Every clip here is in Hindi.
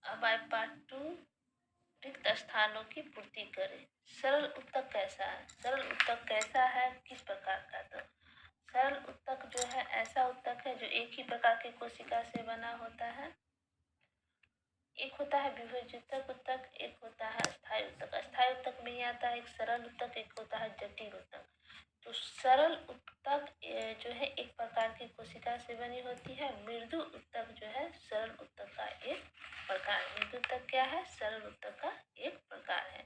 अब आए पार्ट 2, रिक्त स्थानों की पूर्ति करें। सरल उत्तक कैसा है? सरल उत्तक कैसा है, किस प्रकार का? तो सरल उत्तक जो है ऐसा उत्तक है जो एक ही प्रकार की कोशिका से बना होता है। एक होता है विभेदित उत्तक, एक होता है अस्थायी उत्तक। अस्थायी उत्तक में ही आता है एक सरल उत्तक, एक होता है जटिल उत्तक। तो सरल उत्तक जो है एक प्रकार की कोशिका से बनी होती है। मृदु उत्तक जो है सरल उत्तक का एक प्रकार। मृदु उत्तक क्या है? सरल उत्तक का एक प्रकार है।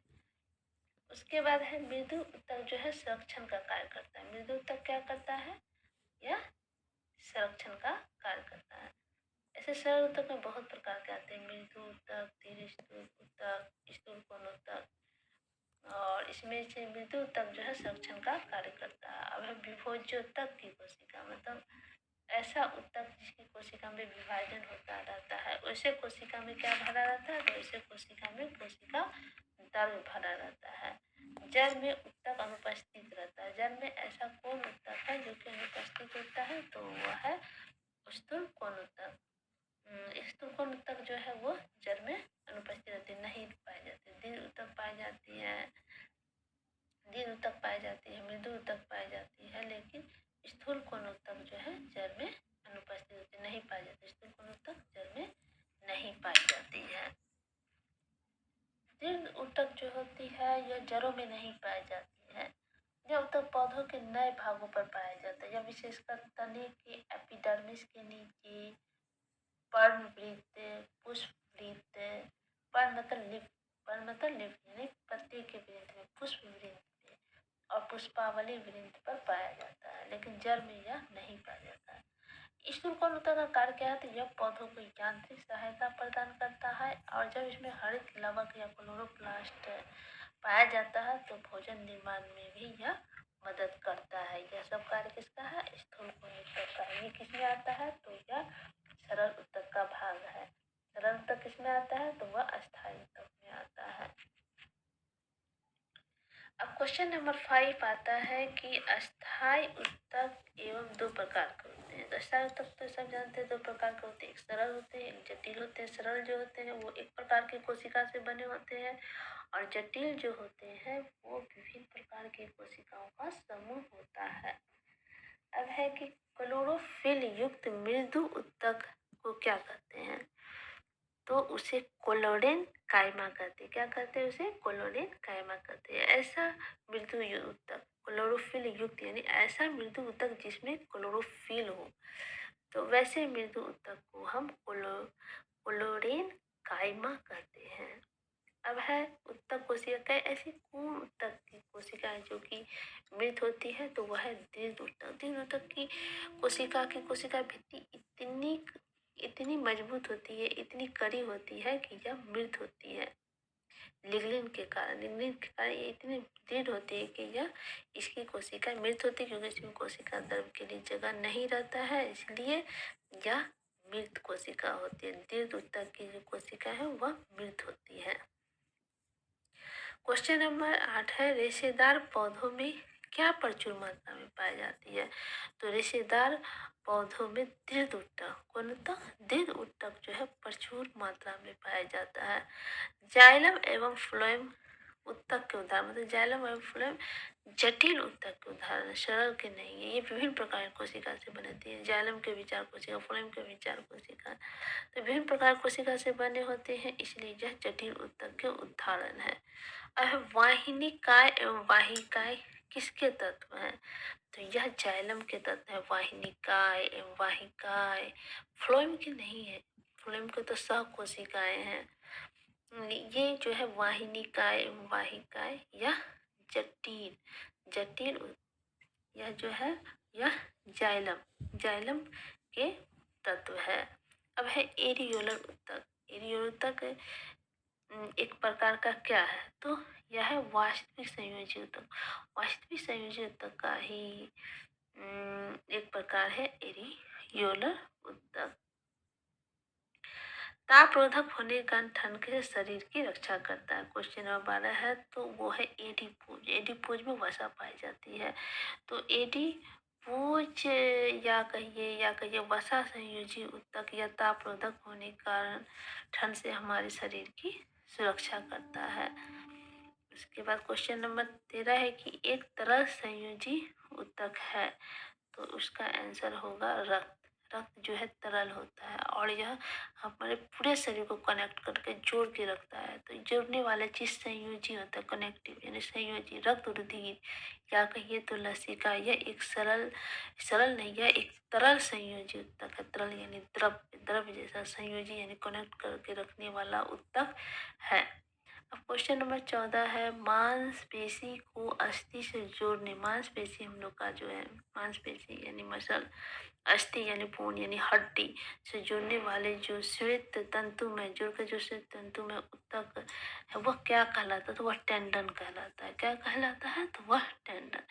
उसके बाद है मृदु उत्तक जो है संरक्षण का कार्य करता है। मृदु उत्तक क्या करता है? यह संरक्षण का कार्य करता है। ऐसे सरल उत्तक में बहुत प्रकार के आते हैं। मृदु उत्तक, धीर स्थूल उत्तक, स्थूल कोण उत्तक, और इसमें से मृदु उत्तक जो है संरक्षण का कार्य करता है। अब है विभोज्योत्तक की कोशिका, मतलब ऐसा उत्तक जिसकी कोशिका में विभाजन होता रहता है। वैसे कोशिका में क्या भरा रहता है? तो वैसे कोशिका में कोशिका द्रव्य भरा रहता है। जल में उत्तक अनुपस्थित रहता है। जल में ऐसा कौन उत्तक है जो कि अनुपस्थित होता है? तो वह है स्थूल कोण उत्तक। स्थूल कोण उत्तक जो है वो जल में अनुपस्थित रहती है, नहीं पाई जाती। दीर्घ उत्तक पाई जाती है, दीर्घ उत्तक पाई जाती है, मृदु उत्तक पाई जाती है, लेकिन स्थूल कोण उत्तक जो है जल में अनुपस्थित होती है, नहीं पाई जाती। स्थूल कोण उत्तक जल में नहीं पाई जाती है। दीर्घ उत्तक जो होती है यह जड़ों में नहीं पाई जाती है। यह उत्तक पौधों के नए भागों पर पाया जाता है। यह विशेषकर तने के एपिडर्मिस के नीचे, पर्णवृत्त, पुष्पवृत्त, पर्ण मतलब लिप, पर्ण मतलब लिप यानी पत्ते के वृत्त में, पुष्प वृत्त में और पुष्पावली वृत्त पर पाया जाता है, लेकिन जड़ में यह नहीं पाया जाता है। स्थूल कोण उत्तक का कार्य क्या है? तो यह पौधों को यांत्रिक सहायता प्रदान करता है, और जब इसमें हरित लवक या क्लोरोप्लास्ट पाया जाता है तो भोजन निर्माण में भी यह मदद करता है। यह सब कार्य किसका है? स्थूल कोण उत्तक का। ये किसमें आता है? तो यह सरल उत्तक का भाग है। सरल उत्तक किसमें आता है? तो वह अस्थायी उत्तक में आता है। अब क्वेश्चन नंबर 5 आता है कि अस्थायी उत्तक एवं दो प्रकार के होते हैं। अस्थायी उत्तक तो सब जानते हैं दो प्रकार के होते हैं, एक सरल होते हैं, एक जटिल होते हैं। सरल जो होते हैं वो एक प्रकार की कोशिका से बने होते हैं, और जटिल जो होते हैं वो विभिन्न प्रकार की कोशिकाओं का समूह होता है। अब है कि क्लोरोफिल युक्त मृदु उत्तक को क्या कहते हैं? तो उसे कोलोडेन कायमा कहते हैं। क्या कहते हैं? उसे कोलोडेन कायमा कहते हैं। ऐसा मृदु उत्तक क्लोरोफिल युक्त यानी ऐसा मृदु उत्तक जिसमें क्लोरोफिल हो, तो वैसे मृदु उत्तक को हम कोलोडेन कायमा कहते हैं। अब है उत्तक कोशिका, ऐसी कौन उत्तक की कोशिका है जो कि मृत होती है? तो वह है दीर्घ उत्तक। दीर्घ उत्तक की कोशिका भित्ति इतनी मजबूत होती है, इतनी कड़ी होती है कि यह मृत होती है। लिग्निन के कारण ये इतनी दृढ़ होती है कि यह इसकी कोशिका मृत होती है, क्योंकि इसमें कोशिका द्रव्य के लिए जगह नहीं रहता है, इसलिए यह मृत कोशिका होती है। दीर्घ उत्तक की जो कोशिका है वह मृत होती है। क्वेश्चन नंबर 8 है रेशेदार पौधों में क्या प्रचुर मात्रा में पाई जाती है? तो रेशेदार पौधों में दीर्घ उत्तक, कौन उत्तक? दीर्घ उत्तक जो है प्रचुर मात्रा में पाया जाता है। जाइलम एवं फ्लोएम उत्तक के उदाहरण, मतलब जाइलम एवं फ्लोएम जटिल उत्तक के उदाहरण, सरल के नहीं है। ये विभिन्न प्रकार की कोशिका से बनती है। जाइलम के विचार कोशिका, फ्लोएम के विचार कोशिका, तो विभिन्न प्रकार कोशिका से बने होते हैं, इसलिए यह जटिल उत्तक के उदाहरण है। अब वाहिनिकाय एवं वाहिकाय किसके तत्व हैं? तो यह जाइलम के तत्व है। वाहिनिकाय एवं वाहिकाय फ्लोएम के नहीं है, फ्लोएम के तो सह कोशिकाएं हैं। ये जो है वाहिनिकाय एवं वाहिकाय यह जटिल जटिल यह जो है यह जाइलम के तत्व है। अब है एरियोलर उत्तक। एरियोलर उत्तक एक प्रकार का क्या है? तो यह है वास्तविक संयोजी उत्तक। वास्तविक संयोजी उत्तक का ही एक प्रकार है एरियोलर उत्तक। तापरोधक होने के कारण ठंड के शरीर की रक्षा करता है। क्वेश्चन नंबर 12 है तो वो है एडीपोज। एडीपोज में वसा पाई जाती है। तो पूछ या कहिए वसा संयोजी ऊतक या तापरोधक होने के कारण ठंड से हमारे शरीर की सुरक्षा करता है। उसके बाद क्वेश्चन नंबर 13 है कि एक तरल संयोजी ऊतक है, तो उसका आंसर होगा रक्त। रक्त जो है तरल होता है और यह हमारे पूरे शरीर को कनेक्ट करके जोड़ के रखता है। तो जोड़ने वाला चीज संयोजी होता है, कनेक्टिव यानी संयोजी। रक्त रुधिर या कहिए तो लसिका, यह एक सरल सरल नहीं, यह एक तरल संयोजी ऊतक है। तरल यानी द्रव, द्रव जैसा, संयोजी यानी कनेक्ट करके रखने वाला ऊतक है। अब क्वेश्चन नंबर 14 है मांसपेशी को अस्थि से जोड़ने, मांसपेशी हम लोग का जो है मांसपेशी यानी मसल, अस्थि यानी बोन यानी हड्डी से जोड़ने वाले जो श्वेत तंतु में जुड़कर जो श्वेत तंतु में ऊतक है वह क्या कहलाता है? तो वह टेंडन कहलाता है। क्या कहलाता है? तो वह टेंडन।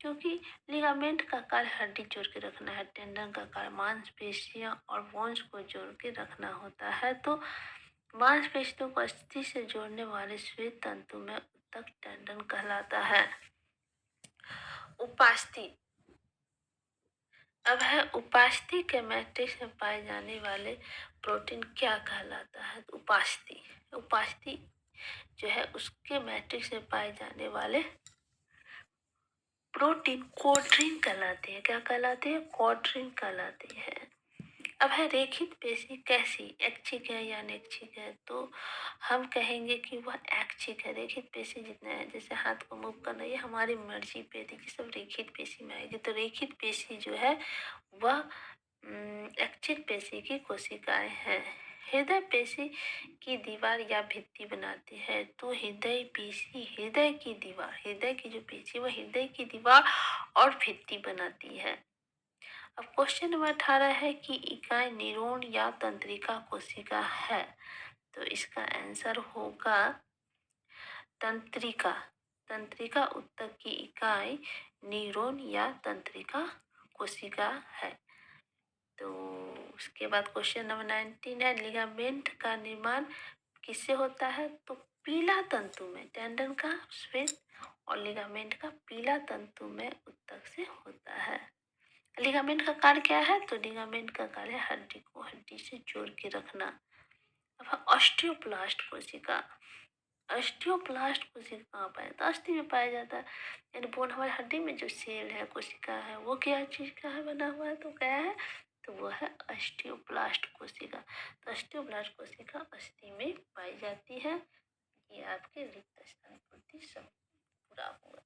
क्योंकि लिगामेंट का कार्य हड्डी जोड़ के रखना है, टेंडन का कार्य मांसपेशियां और बोन्स को जोड़ के रखना होता है। तो मांसपेशियों को अस्थि से जोड़ने वाले श्वेत तंतु में ऊतक टेंडन कहलाता है। उपास्थि, अब है उपास्थि के मैट्रिक्स में पाए जाने वाले प्रोटीन क्या कहलाता है? तो उपास्थि, उपास्थि जो है उसके मैट्रिक्स में पाए जाने वाले प्रोटीन कोट्रिन कहलाते हैं। क्या कहलाते हैं? कोट्रिन कहलाते हैं। अब है रेखित पेशी कैसी, ऐच्छिक है या अनैच्छिक है? तो हम कहेंगे कि वह ऐच्छिक है। रेखित पेशी जितना है, जैसे हाथ को मूव करना, ये हमारी मर्जी पे थी कि सब रेखित पेशी में आएगी। तो रेखित पेशी जो है वह ऐच्छिक पेशी की कोशिकाएं हैं। हृदय पेशी की दीवार या भित्ति बनाती है। तो हृदय पेशी हृदय की दीवार, हृदय की जो पेशी वह हृदय की दीवार और भित्ति बनाती है। अब क्वेश्चन नंबर 18 है कि इकाई न्यूरॉन या तंत्रिका कोशिका है। तो इसका आंसर होगा तंत्रिका। तंत्रिका ऊतक की इकाई न्यूरॉन या तंत्रिका कोशिका है। तो उसके बाद क्वेश्चन नंबर 19 है लिगामेंट का निर्माण किससे होता है? तो पीला तंतु में, टेंडन का श्वेत और लिगामेंट का पीला तंतु में ऊतक से होता है। लिगामेंट का कार्य क्या है? तो लिगामेंट का कार्य है हड्डी को हड्डी से जोड़ के रखना। अब ऑस्टियोब्लास्ट कोशिका, ऑस्टियोब्लास्ट कोशिका कहाँ पाया? तो अस्थि में पाया जाता है। यानी बोन, हमारी हड्डी में जो सेल है, कोशिका है, वो क्या चीज का है बना हुआ है? तो क्या है? तो वो है ऑस्टियोब्लास्ट कोशिका। तो ऑस्टियोब्लास्ट कोशिका अस्थि में पाई जाती है। ये आपके रिक्त स्थान पूर्ति सब पूरा हुआ।